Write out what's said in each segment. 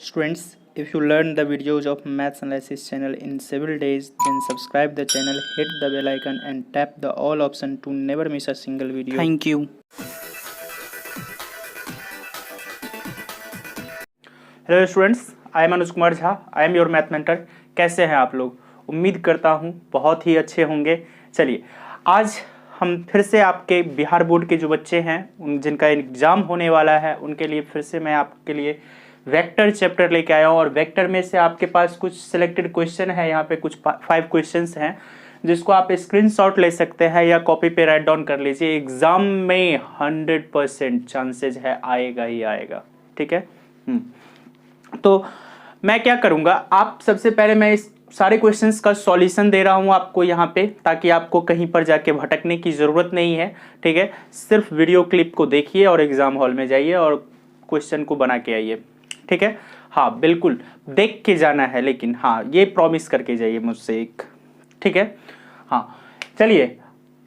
Students, if you learn the videos of Maths Analysis channel in several days, then subscribe the channel, hit the bell icon and tap the all option to never miss a single video. Thank you. Hello students, I am Anuj Kumar Jha, I am your math mentor. कैसे हैं आप लोग? उम्मीद करता हूं बहुत ही अच्छे होंगे। चलिए, आज हम फिर से आपके बिहार बोर्ड के जो बच्चे हैं जिनका एग्ज़ाम होने वाला है उनके लिए फिर से मैं आपके लिए वेक्टर चैप्टर लेके आया हूँ। और वेक्टर में से आपके पास कुछ सिलेक्टेड क्वेश्चन है, यहाँ पे कुछ 5 क्वेश्चंस हैं जिसको आप स्क्रीनशॉट ले सकते हैं या कॉपी पे राइट डाउन कर लीजिए। एग्जाम में 100% चांसेज है आएगा ही आएगा। ठीक है। तो मैं क्या करूंगा, आप सबसे पहले मैं इस सारे क्वेश्चंस का सॉल्यूशन दे रहा हूं आपको यहाँ पे, ताकि आपको कहीं पर जाके भटकने की ज़रूरत नहीं है। ठीक है, सिर्फ वीडियो क्लिप को देखिए और एग्जाम हॉल में जाइए और क्वेश्चन को बना के आइए। ठीक है, हाँ बिल्कुल देख के जाना है, लेकिन हाँ ये प्रॉमिस करके जाइए मुझसे एक। ठीक है, हाँ चलिए,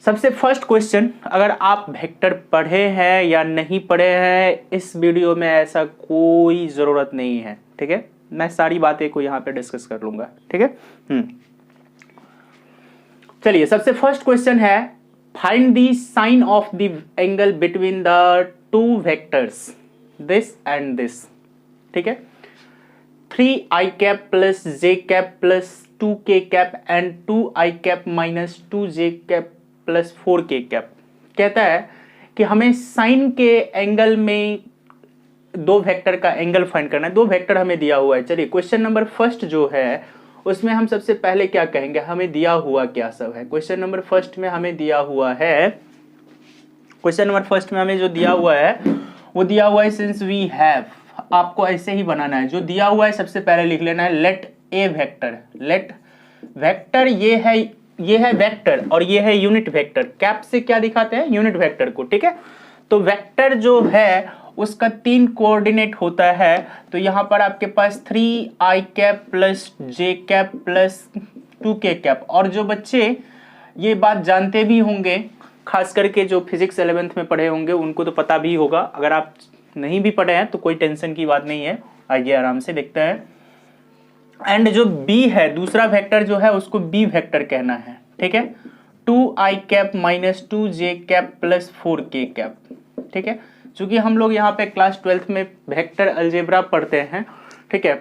सबसे फर्स्ट क्वेश्चन, अगर आप वेक्टर पढ़े हैं या नहीं पढ़े हैं इस वीडियो में ऐसा कोई ज़रूरत नहीं है। ठीक है, मैं सारी बातें को यहाँ पे डिस्कस कर लूंगा। ठीक है। चलिए, सबसे फर्स्ट क्वेश्चन है, find the sine of the angle between the two vectors this and this. ठीक है, 3i cap plus j cap plus 2k cap and 2i cap minus 2j cap plus 4k cap. कहता है कि हमें sign के angle में दो vector का एंगल फाइंड करना है। दो वेक्टर हमें दिया हुआ है। चलिए, क्वेश्चन नंबर फर्स्ट जो है उसमें हम सबसे पहले क्या कहेंगे, हमें दिया हुआ क्या सब है। क्वेश्चन नंबर फर्स्ट में हमें दिया हुआ है, क्वेश्चन नंबर फर्स्ट में हमें जो दिया हुआ है वो दिया हुआ है सिंस वी हैव। आपको ऐसे ही बनाना है, जो दिया हुआ है सबसे पहले लिख लेना है, लेट ए वेक्टर। लेट वेक्टर ये है वेक्टर और ये है यूनिट वेक्टर। कैप से क्या दिखाते हैं, यूनिट वेक्टर को। ठीक है, तो वेक्टर जो है उसका 3 कोऑर्डिनेट होता है। तो यहां पर आपके पास 3i cap plus j cap plus 2k cap. और जो बच्चे ये बात जानते भी होंगे, खास करके जो फिजिक्स 11th में पढ़े होंगे उनको तो पता भी होगा। अगर आप नहीं भी पढ़े हैं तो कोई टेंशन की बात नहीं है, आइए आराम से देखते हैं। एंड जो b है, दूसरा वेक्टर जो है उसको b वेक्टर कहना है। ठीक है, 2i cap minus 2j cap plus 4k cap. ठीक है, चूंकि हम लोग यहाँ पे क्लास 12th में वेक्टर अलजेब्रा पढ़ते हैं, ठीक है,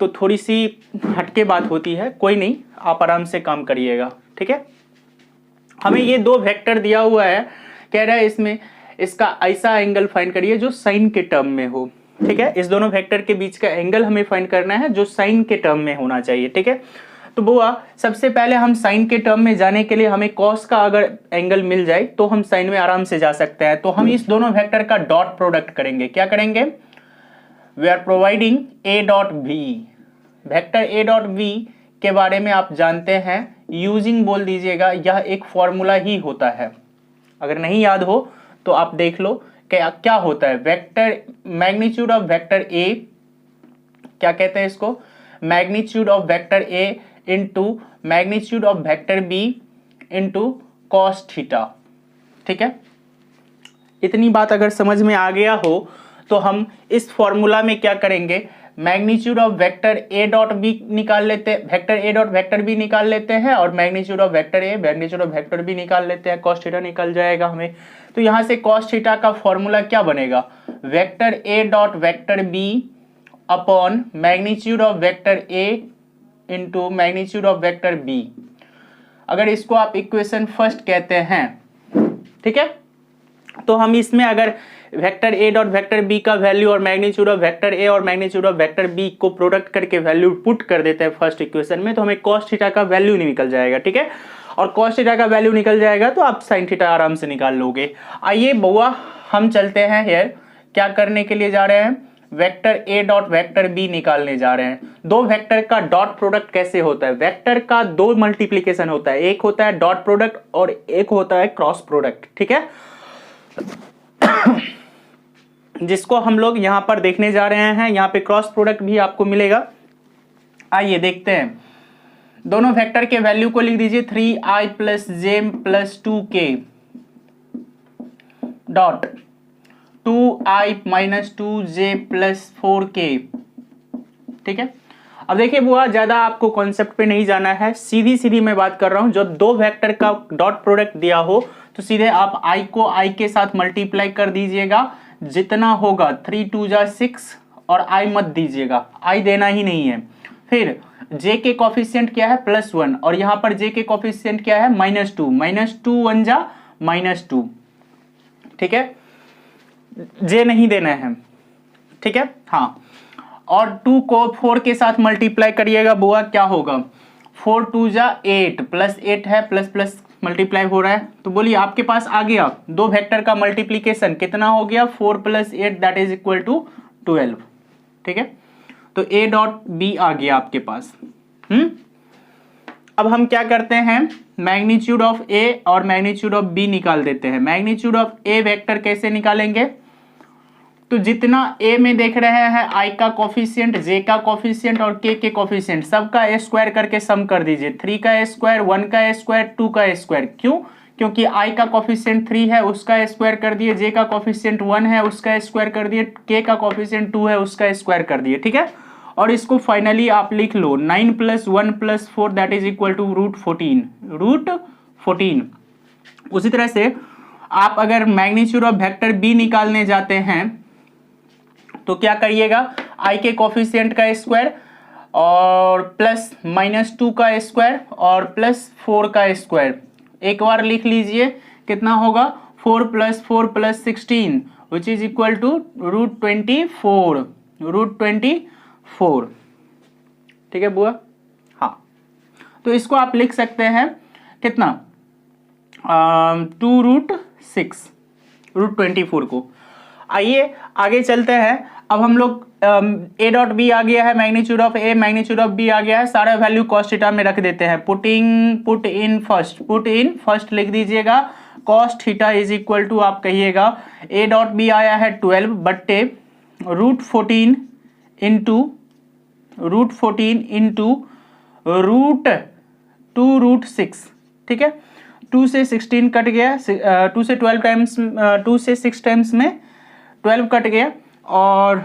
तो थोड़ी सी हटके बात होती है, कोई नहीं, आप आराम से काम करिएगा। ठीक है, हमें ये दो वेक्टर दिया हुआ है, कह रहा है इसमें इसका ऐसा एंगल फाइंड करिए जो साइन के टर्म में हो। ठीक है, इस दोनों वेक्टर के बीच का एंगल हमें फाइंड करना है जो साइन के टर्म में होना चाहिए। ठीक है, तो बुआ सबसे पहले हम साइन के टर्म में जाने के लिए हमें कॉस का अगर एंगल मिल जाए तो हम साइन में आराम से जा सकते हैं। तो हम इस दोनों वेक्टर का डॉट प्रोडक्ट करेंगे। क्या करेंगे, we are providing A dot B. Vector A dot B के बारे में आप जानते हैं, यूजिंग बोल दीजिएगा, यह एक फॉर्मूला ही होता है। अगर नहीं याद हो तो आप देख लो क्या होता है। Vector magnitude of vector A, क्या कहते हैं इसको, magnitude of vector A into magnitude of vector B into cos theta. ठीक है, इतनी बात अगर समझ में आ गया हो तो हम इस फॉर्मूला में क्या करेंगे, magnitude of vector A dot B निकाल लेते हैं, vector A dot vector B निकाल लेते हैं, और magnitude of vector A magnitude of vector B निकाल लेते हैं। कॉस थीटा निकल जाएगा हमें। तो यहां से कॉस थीटा का फॉर्मूला क्या बनेगा, vector A dot vector B upon magnitude of vector A into magnitude of vector B. अगर इसको आप इक्वेशन फर्स्ट कहते हैं, ठीक है, तो हम इसमें अगर vector A dot vector B का वैल्यू और मैग्नीट्यूड ऑफ वेक्टर ए और मैग्नीट्यूड ऑफ वेक्टर बी को प्रोडक्ट करके वैल्यू पुट कर देते हैं फर्स्ट इक्वेशन में, तो हमें कॉस थीटा का वैल्यू निकल जाएगा। ठीक है, और कॉस थीटा का वैल्यू निकल जाएगा तो आप साइन थीटा आराम से निकाल लोगे। आइए बउआ हम चलते हैं हियर, क्या करने के लिए जा रहे हैं, vector A dot vector B निकालने जा रहे हैं। दो वेक्टर का डॉट प्रोडक्ट कैसे होता है, वेक्टर का दो मल्टीप्लीकेशन होता है, एक होता है डॉट प्रोडक्ट और एक होता है क्रॉस प्रोडक्ट। ठीक है, जिसको हम लोग यहां पर देखने जा रहे हैं। यहां पे क्रॉस प्रोडक्ट भी आपको मिलेगा। आइए देखते हैं, दोनों वेक्टर के वैल्यू को लिख दीजिए, 3i plus j plus 2k dot 2i minus 2j plus 4k ठीक है। अब देखिए बुआ, ज्यादा आपको कॉन्सेप्ट पे नहीं जाना है, सीधी सीधी मैं बात कर रहा हूं। जब दो वेक्टर का डॉट प्रोडक्ट दिया हो तो सीधे आप i को i के साथ मल्टीप्लाई कर दीजिएगा, जितना होगा 3 2 जा 6, और i मत दीजिएगा, i देना ही नहीं है। फिर j के कोफिशिएंट क्या है +1, और यहां पर j के कोफिशिएंट क्या है -2, -2 1 जा -2, ठीक है, j नहीं देना है, ठीक है। हाँ, और 2 को 4 के साथ मल्टीप्लाई करिएगा बुआ, क्या होगा 4 2 जा 8, +8 है, प्लस प्लस मल्टीप्लाई हो रहा है, तो बोलिए आपके पास आ गया दो वेक्टर का मल्टीप्लीकेशन कितना हो गया 4 + 8 दैट इज इक्वल टू 12, ठीक है। तो a डॉट b आ गया आपके पास। अब हम क्या करते हैं, मैग्नीट्यूड ऑफ a और मैग्नीट्यूड ऑफ b निकाल देते हैं। मैग्नीट्यूड ऑफ a वेक्टर कैसे निकालेंगे, तो जितना a में देख रहे हैं i का कोफिशिएंट, j का कोफिशिएंट और k के कोफिशिएंट, सबका स्क्वायर करके सम कर दीजिए। 3 का स्क्वायर, 1 का स्क्वायर, 2 का स्क्वायर। क्यों, क्योंकि i का कोफिशिएंट 3 है उसका स्क्वायर कर दिए, j का कोफिशिएंट 1 है उसका स्क्वायर कर दिए, k का कोफिशिएंट 2 है उसका स्क्वायर कर दिए, ठीक है। और इसको फाइनली आप लिख लो 9 + 1 + 4 दैट इज इक्वल टू √14। उसी तरह से आप अगर मैग्नीट्यूड ऑफ वेक्टर b निकालने जाते हैं तो क्या करिएगा, i के कोफिशिएंट का स्क्वायर और प्लस -2 का स्क्वायर और +4 का स्क्वायर, एक बार लिख लीजिए कितना होगा 4 + 4 + 16 विच इज इक्वल टू √24, ठीक है बुआ। हाँ, तो इसको आप लिख सकते हैं कितना 2√6 √24 को। आइए आगे चलते हैं। अब हम लोग a डॉट बी आ गया है, magnitude of a magnitude of b आ गया है, सारा वैल्यू cos थीटा में रख देते हैं। पुट इन फर्स्ट लिख दीजिएगा cos theta is equal to, आप कहिएगा a डॉट b आया है 12 बट्टे √14 इंटू √2√6, ठीक है। 2 से 16 कट गया, 2 से 12 टाइम्स, 2 से 6 टाइम्स में 12 कट गया, और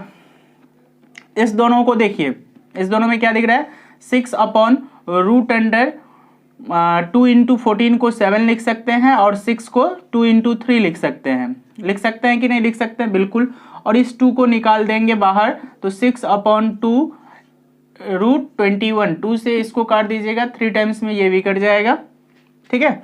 इस दोनों को देखिए, इस दोनों में क्या दिख रहा है 6/√2 इंटू 14 को 7 लिख सकते हैं, और 6 को 2 इंटू 3 लिख सकते हैं कि नहीं लिख सकते हैं, बिल्कुल। और इस 2 को निकाल देंगे बाहर तो 6/2√21, 2 से इसको काट दीजिएगा, 3 टाइम्स में ये भी कट जाएगा, ठीक है।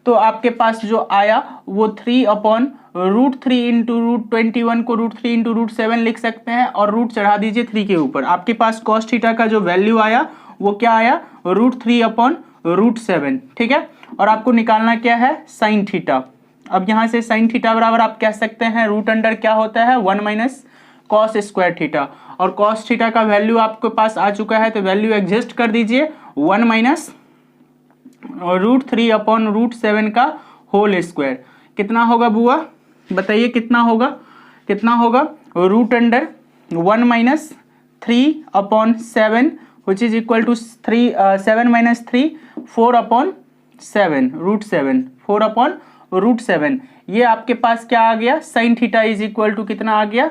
तो आपके पास जो आया वो 3/√3 इंटू √21 को √3 इंटू √7 लिख सकते हैं, और रूट चढ़ा दीजिए 3 के ऊपर। आपके पास cos थीटा का जो वैल्यू आया वो क्या आया √3/√7, ठीक है। और आपको निकालना क्या है sin थीटा। अब यहां से sin थीटा बराबर आप कह सकते हैं रूट अंडर क्या होता है 1 - cos स्क्वायर थीटा, और cos थीटा का वैल्यू आपके पास आ चुका है, तो वैल्यू एडजस्ट कर दीजिए 1 - √3/√7 का होल स्क्वायर। कितना होगा बुआ बताइए, कितना होगा root under 1 - 3/7 which is equal to 7 - 3 4/7 √7 ये आपके पास क्या आ गया sin theta is equal to कितना आ गया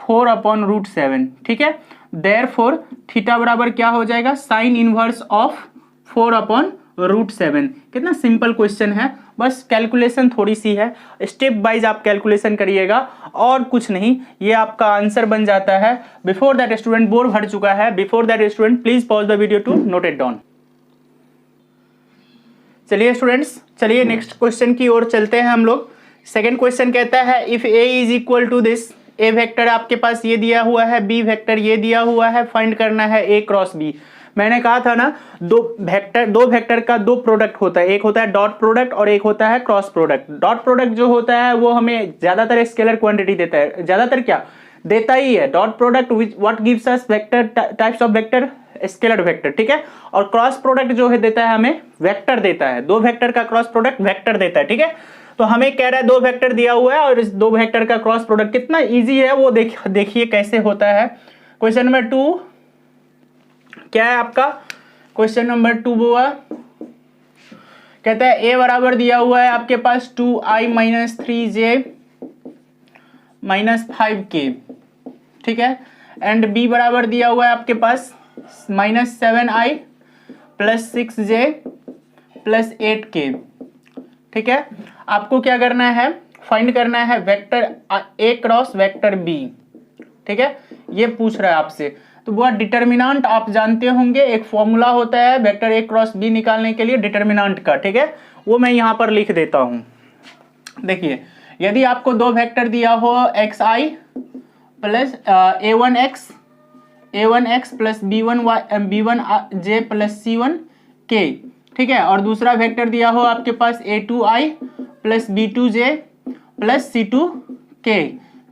4/√7, ठीक है। देयरफॉर थीटा बराबर क्या हो जाएगा साइन इनवर्स ऑफ 4/√7। कितना सिंपल क्वेश्चन है, बस कैलकुलेशन थोड़ी सी है, स्टेप वाइज आप कैलकुलेशन करिएगा और कुछ नहीं, ये आपका आंसर बन जाता है। बिफोर दैट स्टूडेंट बोर भर चुका है, before that student please pause the video to note it down. चलिए स्टूडेंट्स, चलिए नेक्स्ट क्वेश्चन की ओर चलते हैं हम लोग। सेकंड क्वेश्चन कहता है if A is equal to this, A vector आपके पास ये दिया हुआ है, बी वेक्टर ये दिया हुआ है, फाइंड करना है ए क्रॉस बी। मैंने कहा था ना दो वेक्टर का दो प्रोडक्ट होता है, एक होता है डॉट प्रोडक्ट और एक होता है क्रॉस प्रोडक्ट। डॉट प्रोडक्ट जो होता है वो हमें ज्यादातर स्केलर क्वांटिटी देता है, ज्यादातर क्या देता ही है dot product what gives us vector types of vector scalar vector, ठीक है। और क्रॉस प्रोडक्ट जो है देता है हमें वेक्टर देता है, दो वेक्टर का क्रॉस प्रोडक्ट वेक्टर देता है, ठीक है। तो हमें कह रहा है दो वेक्टर दिया हुआ है और इस दो वेक्टर का क्रॉस प्रोडक्ट कितना इजी है वो देखिए कैसे होता है। क्वेश्चन नंबर 2 क्या है आपका, क्वेश्चन नंबर 2 हुआ कहता है ए बराबर दिया हुआ है आपके पास 2i - 3j - 5k, ठीक है। एंड बी बराबर दिया हुआ है आपके पास -7i plus 6j plus 8k। ठीक है, आपको क्या करना है, फाइंड करना है vector a cross vector b। ठीक है, ये पूछ रहा है आपसे। तो वो डिटर्मिनेंट आप जानते होंगे, एक फॉर्मूला होता है वेक्टर a क्रॉस b निकालने के लिए डिटर्मिनेंट का। ठीक है, वो मैं यहां पर लिख देता हूं। देखिए, यदि आपको दो वेक्टर दिया हो xi plus a1x plus b1j plus c1k, ठीक है, और दूसरा वेक्टर दिया हो आपके पास a2i plus b2j plus c2k।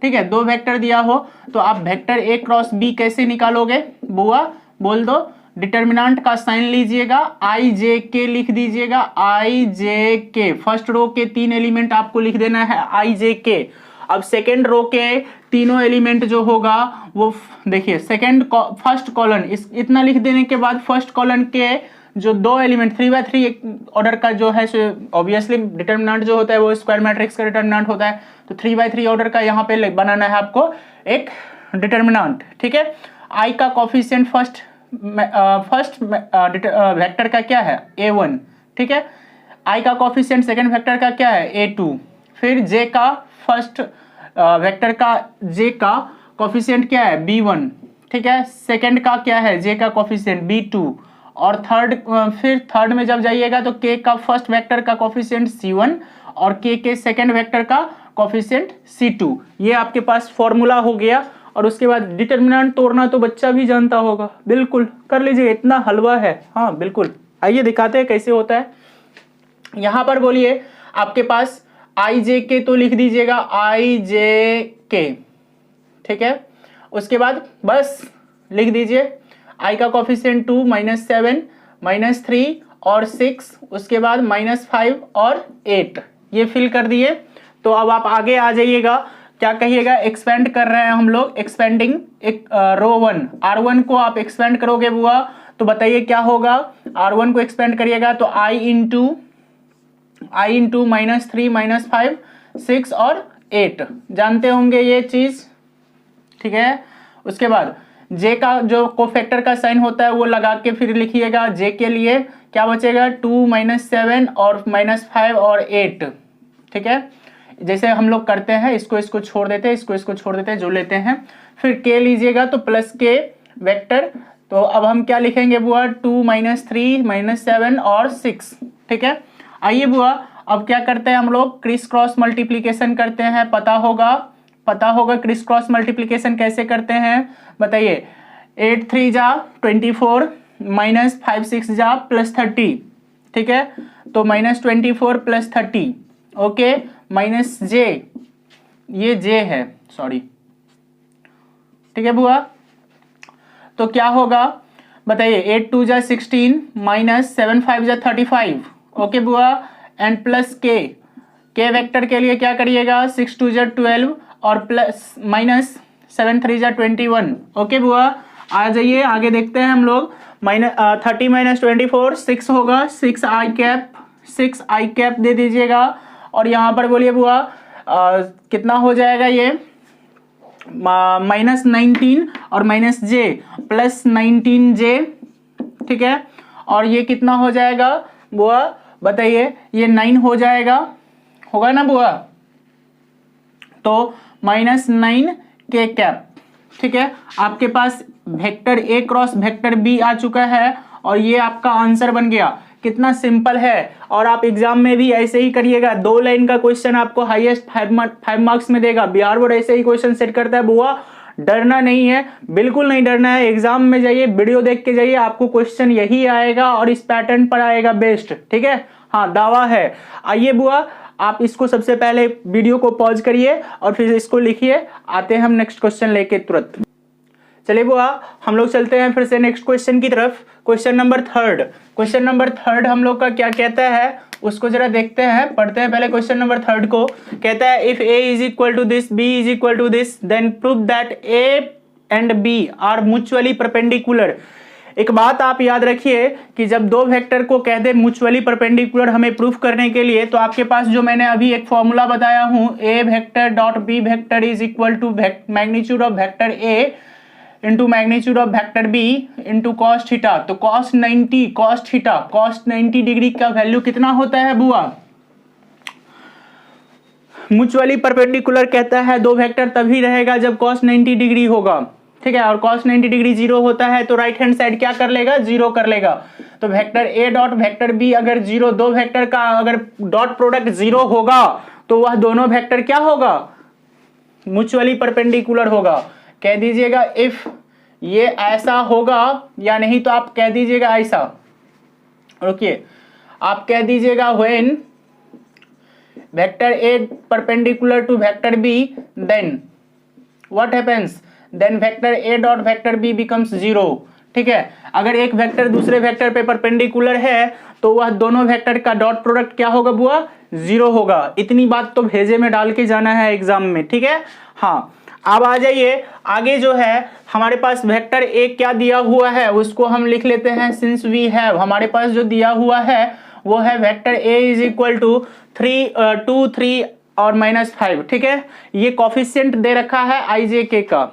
ठीक है, दो वेक्टर दिया हो तो आप वेक्टर a क्रॉस b कैसे निकालोगे बुआ, बोल दो। डिटर्मिनेंट का साइन लीजिएगा, आई जे के लिख दीजिएगा, आई जे के। फर्स्ट रो के 3 एलिमेंट आपको लिख देना है आई जे के। अब सेकेंड रो के तीनों एलिमेंट जो होगा वो देखिए, फर्स्ट कॉलन इतना लिख देने के बाद फर्स्ट कॉलन के जो दो एलिमेंट 3x3 ऑर्डर का जो है, ऑब्वियसली डिटर्मिनेंट जो होता है वो स्क्वायर मैट्रिक्स का डिटर्मिनेंट होता है, तो 3x3 ऑर्डर का यहाँ पे बनाना है आपको एक डिटर्मिनेंट। ठीक है, आई का कोफिशिएंट फर्स्ट वेक्टर का क्या है a1। ठीक है, आई का कोफिशिएंट सेकंड वेक्टर का क्या है a2। फिर जे का फर्स्ट वेक्टर का जे का कोफिशिएंट क्या है b1। ठीक है, सेकंड का क्या है जे का कोफिशिएंट b2। और फिर थर्ड में जब जाइएगा तो के का फर्स्ट वेक्टर का कोफिशिएंट c1 और के सेकंड वेक्टर का कोफिशिएंट c2। ये आपके पास फॉर्मूला हो गया। और उसके बाद डिटर्मिनेंट तोड़ना तो बच्चा भी जानता होगा, बिल्कुल कर लीजिए, इतना हलवा है। हाँ बिल्कुल, आइए दिखाते हैं कैसे होता है। यहां पर बोलिए आपके पास आई जे के, तो लिख दीजिएगा आई जे के। ठीक है, उसके बाद बस लिख दीजिए आई का कोफिशिएंट 2 -7 -3 और 6, उसके बाद -5 और 8, ये फिल कर दिए। तो अब आप आगे आ जाइएगा, क्या कहिएगा, एक्सपेंड कर रहे हैं हम लोग, एक्सपेंडिंग एक रो 1 r1 को आप एक्सपेंड करोगे बुआ, तो बताइए क्या होगा। r1 को एक्सपेंड करिएगा तो i इंटू -3 -5 6 और 8, जानते होंगे ये चीज। ठीक है, उसके बाद j का जो कोफैक्टर का साइन होता है वो लगा के फिर लिखिएगा। j के लिए क्या बचेगा 2 -7 और -5 और 8। ठीक है, जैसे हम लोग करते हैं, इसको छोड़ देते हैं, इसको छोड़ देते हैं, जो लेते हैं। फिर k लीजिएगा तो प्लस k वेक्टर। तो अब हम क्या लिखेंगे बुआ 2 -3 -7 और 6। ठीक है, आइए बुआ अब क्या करते हैं हम लोग, क्रिस क्रॉस मल्टीप्लीकेशन करते हैं। पता होगा क्रिस क्रॉस मल्टीप्लीकेशन कैसे करते हैं, बताइए। 8 3 जा 24 -5 6 जा +30। ठीक है, तो -24 +30, ओके, माइनस जे, ये जे है, सॉरी। ठीक है बुआ, तो क्या होगा बताइए। 8 2 जा 16 -7 5 जा 35, ओके बुआ, एंड प्लस के वेक्टर के लिए क्या करिएगा 6 2 जा 12 और प्लस -7 3 जा 21, ओके बुआ। आ जाइए आगे देखते हैं हम लोग। 30 -24 6 होगा, 6 आई कैप दे दीजिएगा। और यहाँ पर बोलिए बुआ कितना हो जाएगा ये, -19 और -j प्लस 19j। ठीक है, और ये कितना हो जाएगा बुआ बताइए, ये 9 हो जाएगा, होगा ना बुआ, तो -9 के कैप। ठीक है, आपके पास vector a cross vector b आ चुका है और ये आपका आंसर बन गया। कितना सिंपल है। और आप एग्जाम में भी ऐसे ही करिएगा, 2 लाइन का क्वेश्चन आपको हाईएस्ट 5 मार्क्स में देगा। बिहार बोर्ड ऐसे ही क्वेश्चन सेट करता है बुआ, डरना नहीं है, बिल्कुल नहीं डरना है। एग्जाम में जाइए, वीडियो देख के जाइए, आपको क्वेश्चन यही आएगा और इस पैटर्न पर आएगा बेस्ट। ठीक है, हाँ दावा है। आइए बुआ, आप इसको सबसे पहले वीडियो को पॉज करिए और फिर इसको लिखिए। आते हैं हम नेक्स्ट क्वेश्चन लेके तुरंत। चलिए बुआ, हम लोग चलते हैं फिर से नेक्स्ट क्वेश्चन की तरफ। क्वेश्चन नंबर थर्ड हम लोग का क्या कहता है उसको जरा देखते हैं, पढ़ते हैं पहले क्वेश्चन नंबर 3 को। कहता है if a is equal to this, b is equal to this, then prove that a and b are mutually perpendicular. एक बात आप याद रखिए कि जब दो वेक्टर को कह दे म्यूचुअली परपेंडिकुलर हमें प्रूफ करने के लिए, तो आपके पास जो मैंने अभी एक फॉर्मूला बताया हूं, a vector dot b vector is equal to magnitude of vector a into magnitude of vector B into cos theta. तो cos 90 cos theta cos 90 degree का वैल्यू कितना होता है बुआ? म्यूचुअली परपेंडिकुलर कहता है दो वेक्टर तभी रहेगा जब कॉस 90 डिग्री होगा, ठीक है। और कॉस 90 डिग्री जीरो होता है तो राइट हैंड साइड क्या कर लेगा? जीरो कर लेगा। तो vector A dot vector B अगर जीरो, दो वेक्टर का अगर डॉट प्रोडक्ट जीरो होगा तो वह दोनों वेक्टर क्या होगा? म्यूचुअली परपेंडिकुलर होगा। कह दीजिएगा इफ ये ऐसा होगा, या नहीं तो आप कह दीजिएगा ऐसा। रुकिए, आप कह दीजिएगा when vector A perpendicular to vector B then what happens? Then vector A dot vector B becomes zero, ठीक है। अगर एक वेक्टर दूसरे वेक्टर पे परपेंडिकुलर है तो वह दोनों वेक्टर का डॉट प्रोडक्ट क्या होगा बुआ? जीरो होगा। इतनी बात तो भेजे में डाल के जाना है एग्जाम में, ठीक है। हाँ, अब आ जाइए आगे। जो है हमारे पास वेक्टर ए क्या दिया हुआ है उसको हम लिख लेते हैं। सिंस वी हैव, हमारे पास जो दिया हुआ है वो है vector A is equal to 2 3 और -5, ठीक है। ये कोफिशिएंट दे रखा है आई जे के का।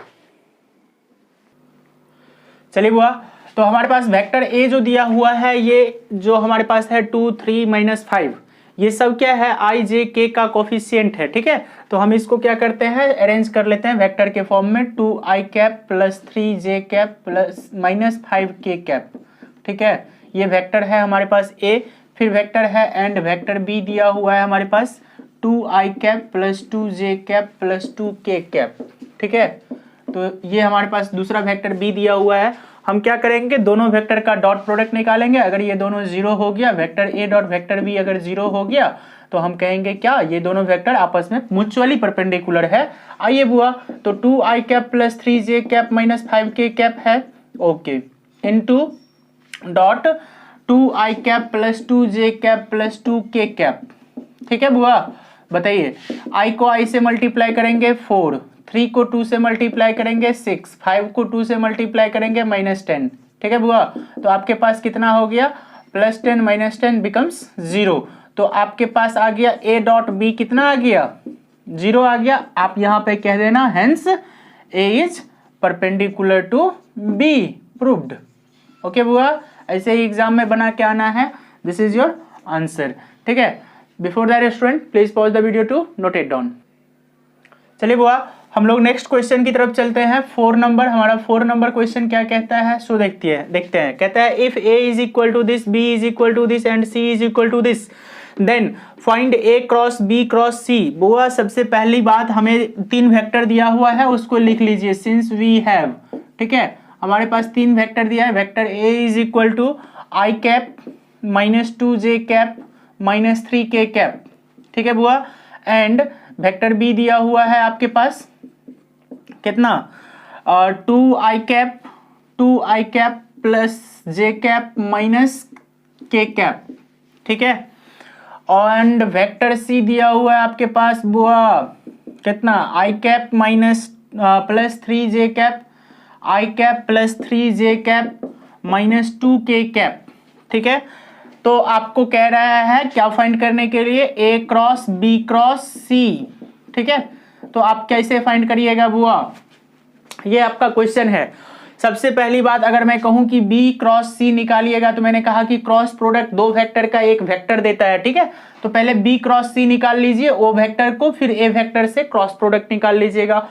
चलिए बुआ, तो हमारे पास वेक्टर ए जो दिया हुआ है ये जो हमारे पास है 2 3 -5, ये सब क्या है? आई जे के का कोफिशिएंट है, ठीक है। तो हम इसको क्या करते हैं? अरेंज कर लेते हैं वेक्टर के फॉर्म में। 2i cap plus 3j cap plus -5k cap, ठीक है। ये वेक्टर है हमारे पास ए। फिर वेक्टर है एंड वेक्टर बी दिया हुआ है हमारे पास 2i cap plus 2j cap plus 2k cap, ठीक है। तो ये हमारे पास दूसरा वेक्टर बी दिया हुआ है। हम क्या करेंगे? दोनों वेक्टर का डॉट प्रोडक्ट निकालेंगे। अगर ये दोनों जीरो हो गया, vector A dot vector B अगर जीरो हो गया तो हम कहेंगे क्या? ये दोनों वेक्टर आपस में म्यूचुअली परपेंडिकुलर है। आइए बुआ, तो 2i cap plus 3j cap -5k cap है, okay, into dot 2i cap plus 2j cap plus 2k cap, ठीक है बुआ। बताइए, i को i से मल्टीप्लाई करेंगे 4, 3 को 2 से मल्टीप्लाई करेंगे 6, 5 को 2 से मल्टीप्लाई करेंगे -10, ठीक है बुआ। तो आपके पास कितना हो गया? +10 -10 बिकम्स 0। तो आपके पास आ गया a डॉट बी कितना आ गया? 0 आ गया। आप यहाँ पे कह देना hence a is perpendicular to b, proved. Okay बुआ, ऐसे ही एग्जाम में बना के आना है। दिस इज योर आंसर, ठीक है। Before that student please pause the video to note it down. चलिए बुआ, हम लोग नेक्स्ट क्वेश्चन की तरफ चलते हैं। 4 नंबर, हमारा 4 नंबर क्वेश्चन क्या कहता है सो देखते हैं। कहता है if a is equal to this, b is equal to this and c is equal to this, then find a cross b cross c। बुआ, सबसे पहली बात हमें 3 वेक्टर दिया हुआ है उसको लिख लीजिए। सिंस वी हैव, ठीक है, हमारे पास 3 वेक्टर दिया है। Vector a is equal to i cap -2j cap -3k cap, ठीक है बुआ। एंड वेक्टर बी दिया हुआ है आपके पास कितना? 2i cap plus j cap -k cap, ठीक है। एंड वेक्टर सी दिया हुआ है आपके पास बुआ कितना? i cap plus 3j cap, i cap plus 3j cap -2k cap, ठीक है। तो आपको कह रहा है क्या फाइंड करने के लिए? a cross b cross c, ठीक है। तो आप कैसे फाइंड करिएगा बुआ? ये आपका क्वेश्चन है। सबसे पहली बात अगर मैं कहूं कि b क्रॉस c निकालिएगा तो मैंने कहा कि क्रॉस प्रोडक्ट दो वेक्टर का एक वेक्टर देता है, ठीक है। तो पहले b क्रॉस c निकाल लीजिए ओ वेक्टर को, फिर a वेक्टर से क्रॉस प्रोडक्ट निकाल लीजिएगा।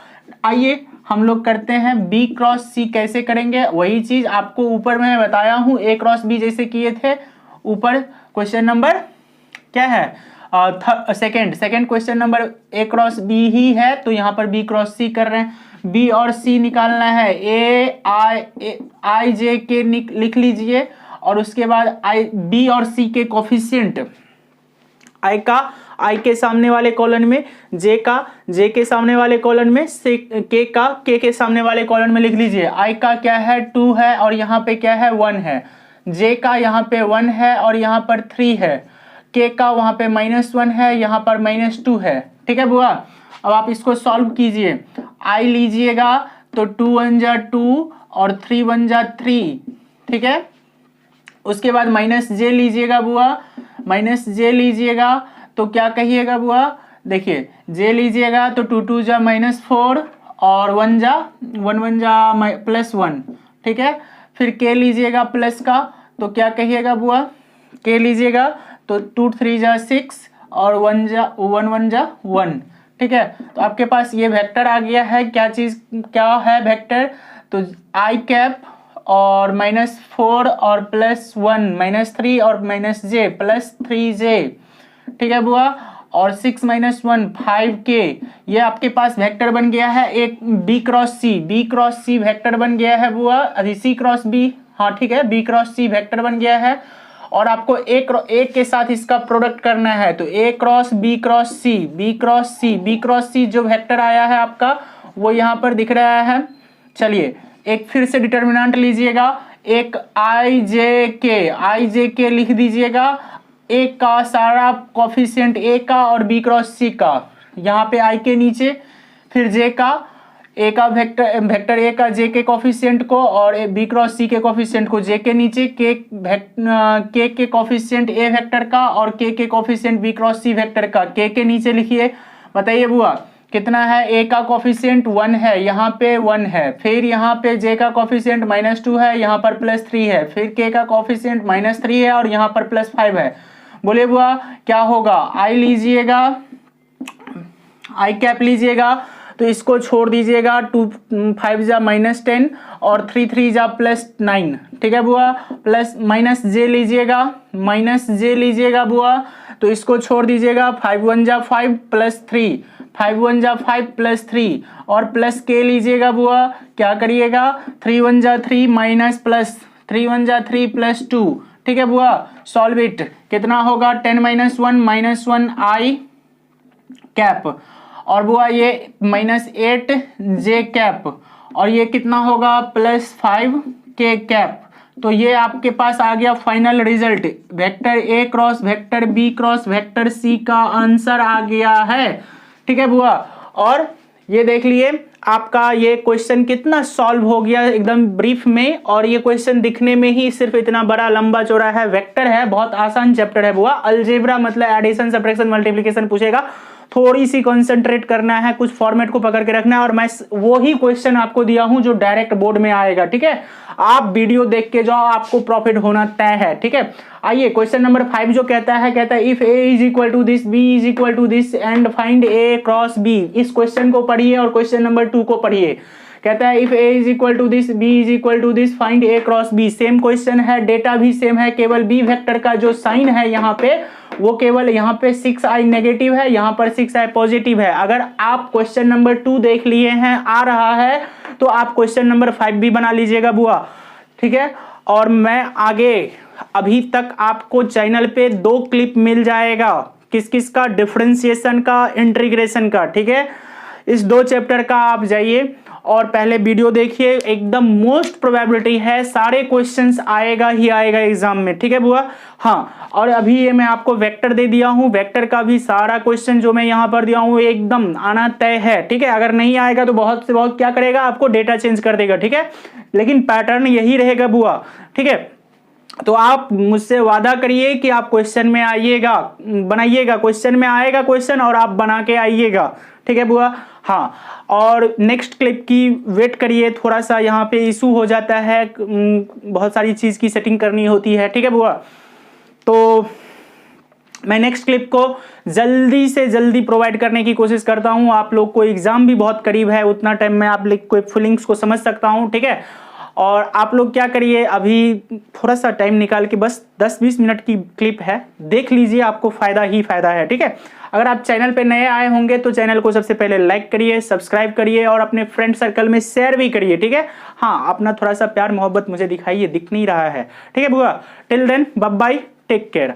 आइए हम लोग करते हैं b क्रॉस c। कैसे करेंगे? वही चीज आपको ऊपर मैं बताया हूं, a क्रॉस b जैसे किए थे ऊपर। क्वेश्चन नंबर क्या है? Second question number a cross b ही है, तो यहाँ पर b क्रॉस c कर रहे हैं। b और c निकालना है। आई जे के लिख लीजिए और उसके बाद b और c के कोफिशिएंट, i के सामने वाले कॉलम में, j के सामने वाले कॉलम में, k के सामने वाले कॉलम में लिख लीजिए। i का क्या है? 2 है और यहाँ पे क्या है? 1 है। j का यहाँ पे 1 है और यहाँ पर 3 है। k का वहाँ पे -1 है, यहाँ पर -2 है, ठीक है बुआ। अब आप इसको सॉल्व कीजिए। i लीजिएगा तो 2 1 जा 2 और 3 1 जा 3, ठीक है। उसके बाद -j लीजिएगा बुआ, -j लीजिएगा तो क्या कहिएगा बुआ? देखिए j लीजिएगा तो 2 2 जा -4 और वन जा प्लस वन, ठीक है। फिर के लीजिएगा प्लस का, तो क्या कहिएगा बुआ, के लीजिएगा तो 2 3 जा 6 और 1 जा 1, ठीक है। तो आपके पास ये वेक्टर आ गया है। क्या है वेक्टर, तो आई कैप और -4 और +1 -3 और -j +3j, ठीक है बुआ। और 6 - 1 5k, ये आपके पास वेक्टर बन गया है। एक b क्रॉस c वेक्टर बन गया है बुआ, अभी c क्रॉस b, हाँ ठीक है, b क्रॉस c वेक्टर बन गया है। और आपको एक के साथ इसका प्रोडक्ट करना है, तो a cross b cross c जो वेक्टर आया है आपका वो यहाँ पर दिख रहा है। चलिए एक फिर से डिटर्मिनेंट लीजिएगा, एक आई जे के लिख दीजिएगा, ए का सारा कोफिशिएंट ए का और बी क्रॉस सी का यहाँ पे आई के नीचे, फिर जे का ए का वेक्टर ए का जे के कोफिशिएंट को और बी क्रॉस सी के कोफिशिएंट को जे के नीचे, के कोफिशिएंट ए वेक्टर का और के coefficient B cross C vector का के नीचे लिखिए। बताइए बुआ कितना है, ए का कोफिशिएंट 1 है, यहाँ पे 1 है, फिर यहाँ पे जे का कोफिशिएंट -2 है, यहाँ पर +3 है, फिर के का कोफिशिएंट -3 है और यहाँ पर +5 है। बोले बुआ क्या होगा, आई लीजिएगा, आई कैप लीजिएगा तो इसको छोड़ दीजिएगा, 2 5 जा -10 और 3 3 जा +9, ठीक है बुआ। प्लस -j लीजिएगा बुआ, तो इसको छोड़ दीजिएगा, 5 1 जा 5 +3, 5 1 जा 5 +3 और प्लस के लीजिएगा बुआ, क्या करिएगा, 3 1 जा 3 -+, 3 1 जा 3 +2, ठीक है बुआ। सॉल्व इट, कितना होगा, 10 - 1 आई कैप और बुआ ये -8 जे कैप और ये कितना होगा +5 के कैप। तो ये आपके पास आ गया final result, vector A cross vector B cross vector C का आंसर आ गया है, ठीक है बुआ। और ये देख लिए आपका ये क्वेश्चन कितना सॉल्व हो गया एकदम ब्रीफ में, और ये क्वेश्चन दिखने में ही सिर्फ इतना बड़ा लंबा चौड़ा है, वेक्टर है, बहुत आसान चैप्टर है बुआ। अलजेब्रा मतलब एडिशन सब्ट्रैक्शन मल्टीप्लिकेशन पूछेगा, थोड़ी सी कंसंट्रेट करना है, कुछ फॉर्मेट को पकड़ के रखना है, और मैं वो ही क्वेश्चन आपको दिया हूं जो डायरेक्ट बोर्ड में आएगा, ठीक है। आप वीडियो देख के जाओ, आपको प्रॉफिट होना तय है, ठीक है। आइए क्वेश्चन नंबर 5 जो कहता है if a is equal to this, b is equal to this and find a cross b। इस क्वेश्चन को पढ़िए और क्वेश्चन नंबर 2 को पढ़िए। कहता है if a is equal to this, b is equal to this, find a cross b। Same question है, data भी सेम है, केवल b वेक्टर का जो साइन है यहाँ पे वो केवल यहाँ पे 6i नेगेटिव है, यहाँ पर 6i पॉजिटिव है। अगर आप क्वेश्चन नंबर 2 देख लिए हैं, आ रहा है, तो आप क्वेश्चन नंबर 5 भी बना लीजिएगा बुआ, ठीक है। और मैं आगे अभी तक आपको चैनल पे 2 क्लिप मिल जाएगा, किस किस का, डिफरेंशिएशन का, इंटीग्रेशन का, ठीक है। इस 2 चैप्टर का आप जाइए और पहले वीडियो देखिए, एकदम मोस्ट प्रोबेबिलिटी है सारे क्वेश्चंस आएगा ही आएगा एग्जाम में, ठीक है बुआ। हाँ, और अभी ये मैं आपको वेक्टर दे दिया हूँ, वेक्टर का भी सारा क्वेश्चन जो मैं यहाँ पर दिया हूँ एकदम आना तय है, ठीक है। अगर नहीं आएगा तो बहुत से बहुत क्या करेगा, आपको डेटा चेंज कर देगा, ठीक है, लेकिन पैटर्न यही रहेगा बुआ, ठीक है। तो आप मुझसे वादा करिए कि आप क्वेश्चन में आइएगा, बनाइएगा, क्वेश्चन में आएगा क्वेश्चन और आप बना के आइएगा, ठीक है बुआ। हाँ, और नेक्स्ट क्लिप की वेट करिए, थोड़ा सा यहाँ पे इशू हो जाता है, बहुत सारी चीज की सेटिंग करनी होती है, ठीक है बुआ। तो मैं नेक्स्ट क्लिप को जल्दी से जल्दी प्रोवाइड करने की कोशिश करता हूँ। आप लोग को एग्जाम भी बहुत करीब है, उतना टाइम में आप लोग को फीलिंग्स को समझ सकता हूँ, ठीक है। और आप लोग क्या करिए, अभी थोड़ा सा टाइम निकाल के बस 10-20 मिनट की क्लिप है, देख लीजिए, आपको फायदा ही फायदा है, ठीक है। अगर आप चैनल पे नए आए होंगे तो चैनल को सबसे पहले लाइक करिए, सब्सक्राइब करिए और अपने फ्रेंड सर्कल में शेयर भी करिए, ठीक है। हाँ, अपना थोड़ा सा प्यार मोहब्बत मुझे दिखाइए, दिख नहीं रहा है, ठीक है बुआ। Till then bye bye, take care.